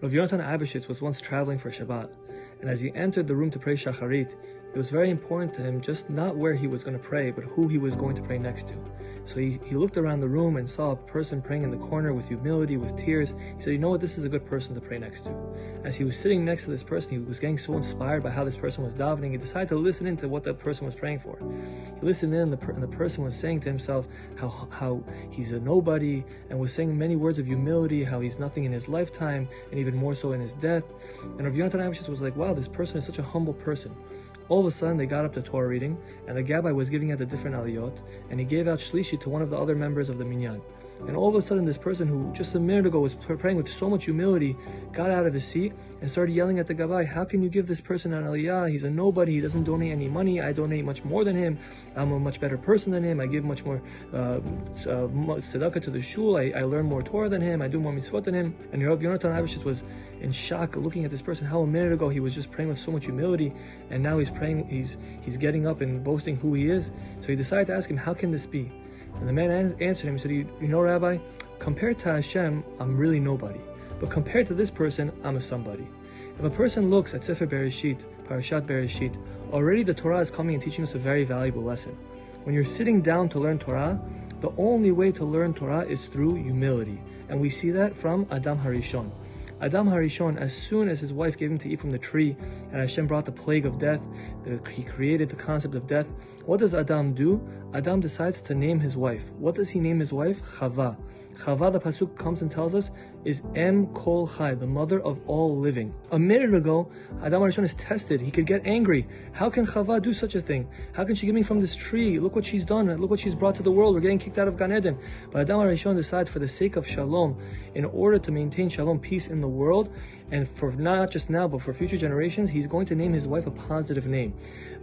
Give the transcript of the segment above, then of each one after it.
Rav Yonatan Abishitz was once traveling for Shabbat, and as he entered the room to pray Shacharit, it was very important to him just not where he was going to pray, but who he was going to pray next to. So he looked around the room and saw a person praying in the corner with humility, with tears. He said, you know what, this is a good person to pray next to. As he was sitting next to this person, he was getting so inspired by how this person was davening, he decided to listen into what that person was praying for. He listened in, and the person was saying to himself how he's a nobody, and was saying many words of humility, how he's nothing in his lifetime, and even more so in his death. And Rav Yonatan Abishitz was like, wow, this person is such a humble person. All of a sudden, they got up to Torah reading, and the Gabbai was giving out the different aliyot, and he gave out shlishi to one of the other members of the minyan. And all of a sudden, this person who just a minute ago was praying with so much humility got out of his seat and started yelling at the Gabbai, how can you give this person an aliyah? He's a nobody, he doesn't donate any money, I donate much more than him, I'm a much better person than him, I give much more tzedakah to the shul, I learn more Torah than him, I do more mitzvot than him. And Rav Yonatan Abishitz was in shock looking at this person, how a minute ago he was just praying with so much humility, and now he's praying, he's getting up and boasting who he is. So he decided to ask him, how can this be? And the man answered him, he said, you know, Rabbi, compared to Hashem, I'm really nobody. But compared to this person, I'm a somebody. If a person looks at Sefer Bereshit, Parashat Bereshit, already the Torah is coming and teaching us a very valuable lesson. When you're sitting down to learn Torah, the only way to learn Torah is through humility. And we see that from Adam Harishon. Adam Harishon, as soon as his wife gave him to eat from the tree, and Hashem brought the plague of death, he created the concept of death, what does Adam do? Adam decides to name his wife. What does he name his wife? Chava. Chava, the pasuk comes and tells us, is Em Kol Chai, the mother of all living. A minute ago, Adam Harishon is tested. He could get angry. How can Chava do such a thing? How can she give me from this tree? Look what she's done. Look what she's brought to the world. We're getting kicked out of Gan Eden. But Adam Harishon decides, for the sake of shalom, in order to maintain shalom, peace in the world, and for not just now, but for future generations, he's going to name his wife a positive name.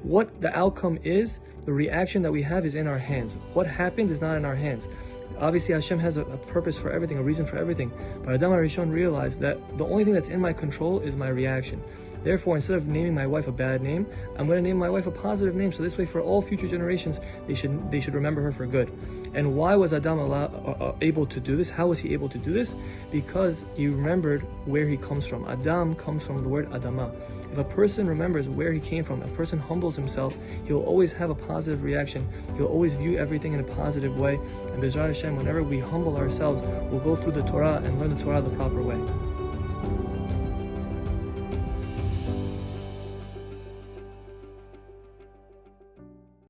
What the outcome is, the reaction that we have is in our hands. What happened is not in our hands. Obviously, Hashem has a purpose for everything, a reason for everything. But Adam Harishon realized that the only thing that's in my control is my reaction. Therefore, instead of naming my wife a bad name, I'm going to name my wife a positive name. So this way, for all future generations, they should remember her for good. And why was Adam able to do this? How was he able to do this? Because he remembered where he comes from. Adam comes from the word Adama. If a person remembers where he came from, a person humbles himself, he will always have a positive reaction. He'll always view everything in a positive way. And Bezrat Hashem, whenever we humble ourselves, we'll go through the Torah and learn the Torah the proper way.